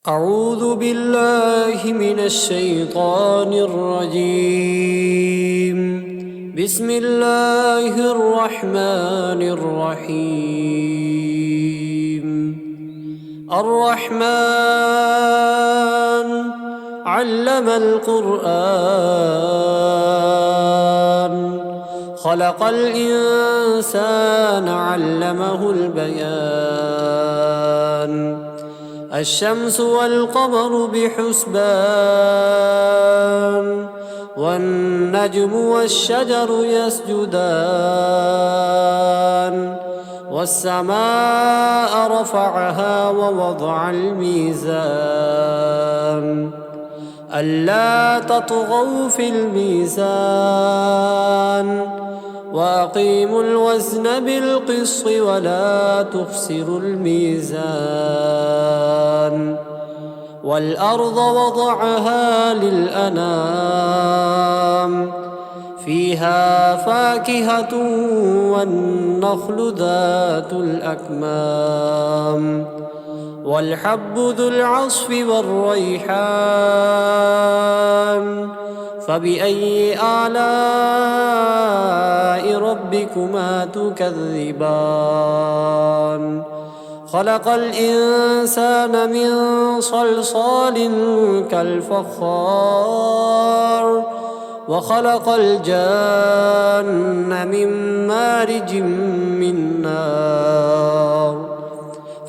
أعوذ بالله من الشيطان الرجيم. بسم الله الرحمن الرحيم. الرحمن علم القرآن، خلق الإنسان علمه البيان. الشمس والقمر بحسبان، والنجم والشجر يسجدان. والسماء رفعها ووضع الميزان، ألا تطغوا في الميزان، وأقيموا الوزن بالقسط ولا تخسروا الميزان. والأرض وضعها للأنام، فيها فاكهة والنخل ذات الأكمام، والحب ذو العصف والريحان. فبأي آلاء ربكما تكذبان؟ خلق الإنسان من صلصال كالفخار، وخلق الجان من مارج من نار.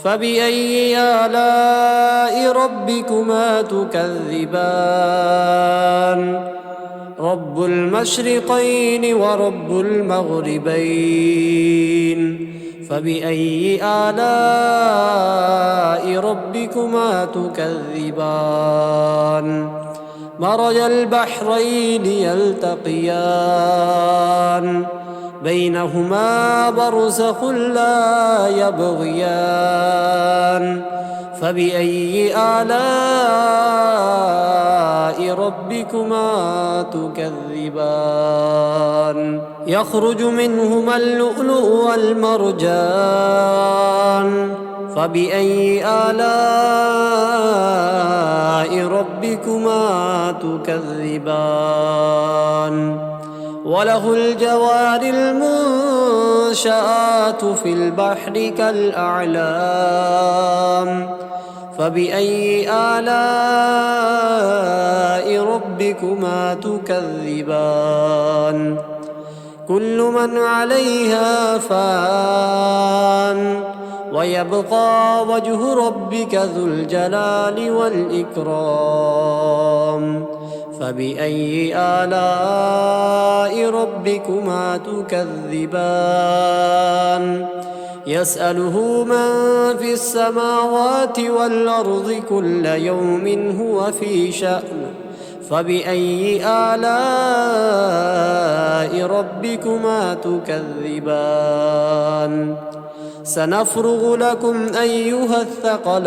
فبأي آلاء ربكما تكذبان؟ رب المشرقين ورب المغربين. فبأي آلاء ربكما تكذبان؟ مرج البحرين يلتقيان، بينهما برزخ لا يبغيان. فبأي آلاء ربكما تكذبان؟ يخرج منهما اللؤلؤ والمرجان. فبأي آلاء ربكما تكذبان؟ وله الجوار المنشآت في البحر كالأعلام. فبأي آلاء ربكما تكذبان؟ كل من عليها فان، ويبقى وجه ربك ذو الجلال والإكرام. فبأي آلاء ربكما تكذبان؟ يسأله من في السماوات والأرض كل يوم هو في شأن. فبأي آلاء ربكما تكذبان؟ سنفرغ لكم أيها الثقلان.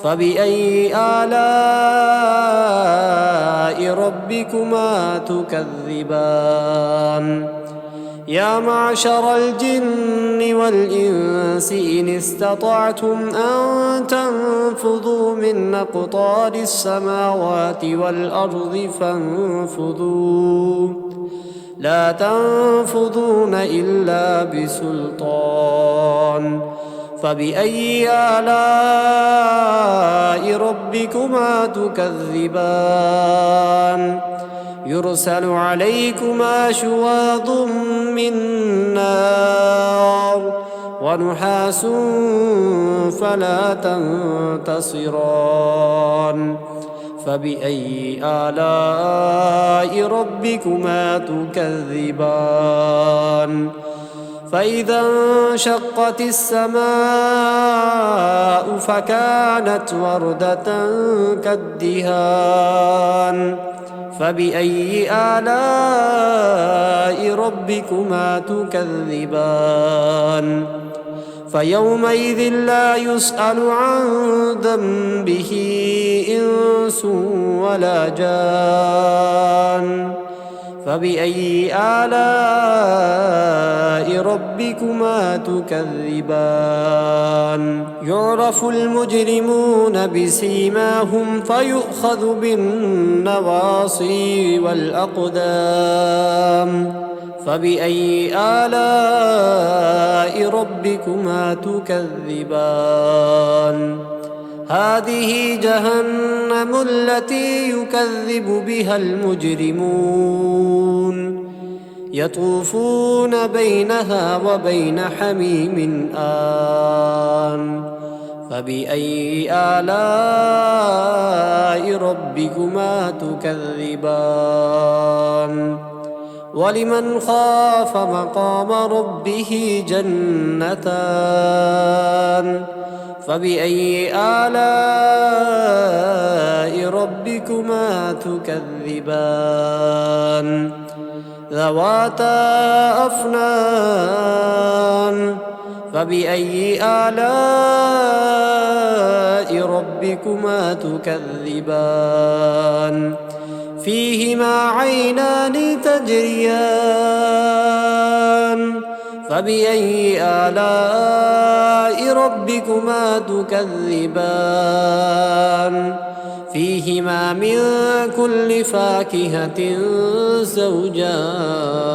فبأي آلاء ربكما تكذبان؟ يا معشر الجن والإنس إن استطعتم أن تنفذوا من أقطار السماوات والأرض فانفذوا، لا تنفذون إلا بسلطان. فبأي آلاء ربكما تكذبان؟ يرسل عليكما شواظ من نار، ونحاس فلا تنتصران. فبأي آلاء ربكما تكذبان؟ فإذا انشقت السماء فكانت وردة كالدهان. فبأي آلاء ربكما تكذبان؟ فيومئذ لا يسأل عن ذنبه إنس ولا جان. فبأي آلاء ربكما تكذبان يعرف المجرمون بسيماهم فيؤخذ بالنواصي والأقدام فبأي آلاء ربكما تكذبان هذه جهنم التي يكذب بها المجرمون يطوفون بينها وبين حميم آن فبأي آلاء ربكما تكذبان ولمن خاف مقام ربه جنتان فبأي آلاء ربكما تكذبان ذواتا أفنان فبأي آلاء ربكما تكذبان فيهما عينان تجريان فبأي آلاء ربكما تكذبان فيهما من كل فاكهة زوجان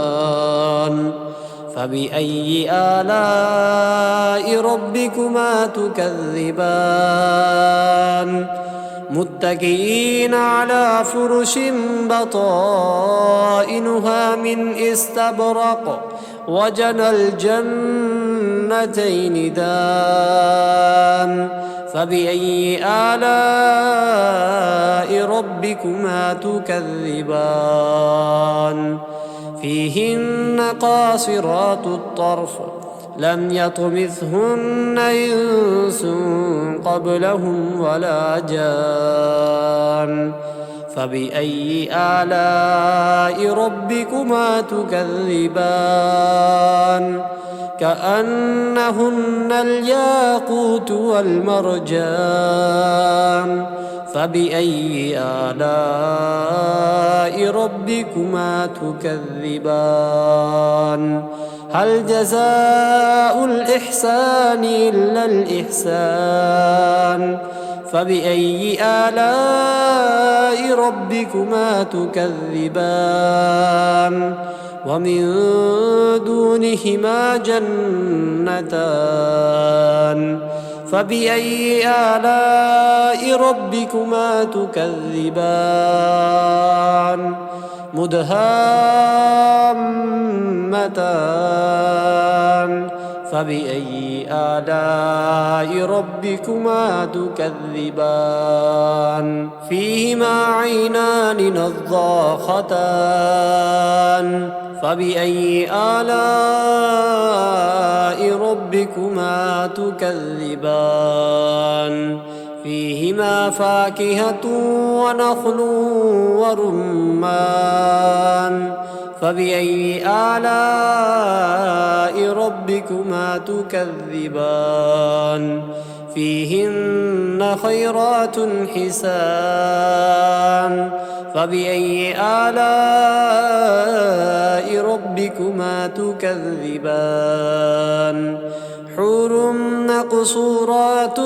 فبأي آلاء ربكما تكذبان متكئين على فرش بطائنها من استبرق وجنى الجنتين دان فبأي آلاء ربكما تكذبان فيهن قاصرات الطرف لم يطمثهن إنس قبلهم ولا جان فبأي آلاء ربكما تكذبان كأنهن الياقوت والمرجان فبأي آلاء ربكما تكذبان هل جزاء الإحسان إلا الإحسان فبأي آلاء ربكما تكذبان ومن دونهما جنتان فبأي آلاء ربكما تكذبان مدهامتان فبأي آلاء ربكما تكذبان فيهما عينان نضاختان فبأي آلاء ربكما تكذبان فيهما فاكهة ونخل ورمان فبأي آلاء ربكما تكذبان فيهن خيرات حسان فبأي آلاء ربكما تكذبان حور مقصورات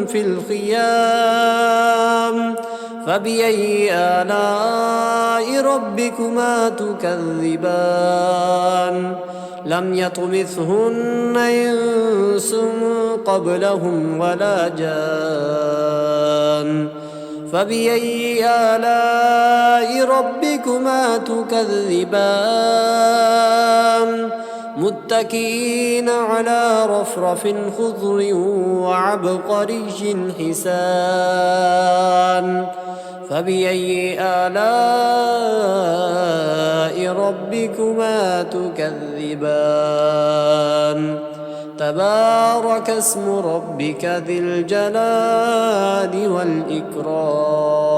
في الخيام فبأي آلاء ربكما تكذبان لم يطمثهن إنس قبلهم ولا جان فبأي آلاء ربكما تكذبان متكئين على رفرف خضر وعبقري حسان فبأي آلاء ربكما تكذبان تبارك اسم ربك ذي الجلال والإكرام